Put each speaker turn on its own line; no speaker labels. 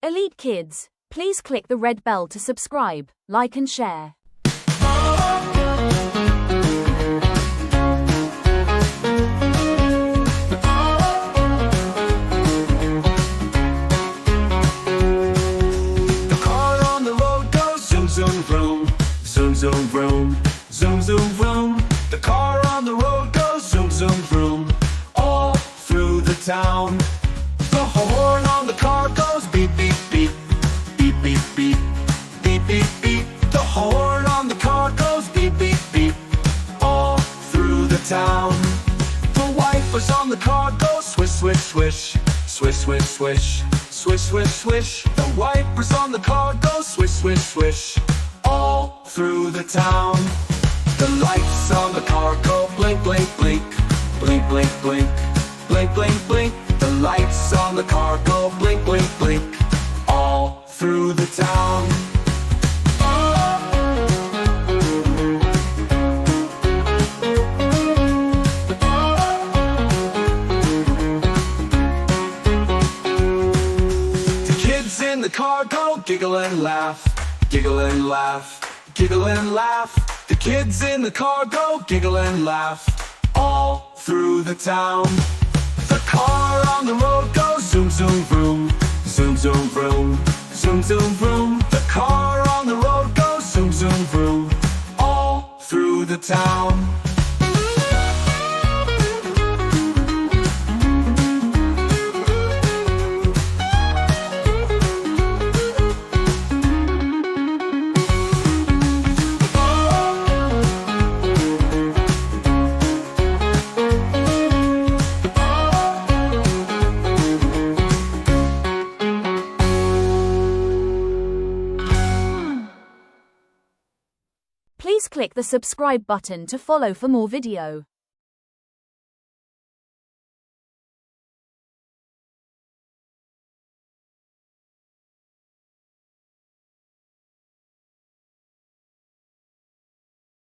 Elite Kids, please click the red bell to subscribe, like and share.
Zoom, vroom, zoom, zoom, vroom, zoom, zoom, vroom. The car on the road goes zoom, zoom, vroom, all through the town. The horn on the car goes beep, beep, beep, beep, beep, beep, beep, beep, beep. The horn on the car goes beep, beep, beep, all through the town. The wipers on the car go swish, swish, swish, swish, swish, swish, swish, swish, swish. The wipers on the car go swish, swish, swish, all through the town. The lights on the car go blink, blink, blink, blink, blink, blink, blink, blink, blink. The lights on the car go blink, blink, blink, all through the town. The kids in the car go giggle and laugh, giggle and laugh, giggle and laugh. The kids in the car go giggle and laugh, all through the town. The car on the road goes zoom, zoom, vroom, zoom, zoom, vroom, zoom, zoom, vroom. The car on the road goes zoom, zoom, vroom, all through the town.
Please click the subscribe button to follow for more video.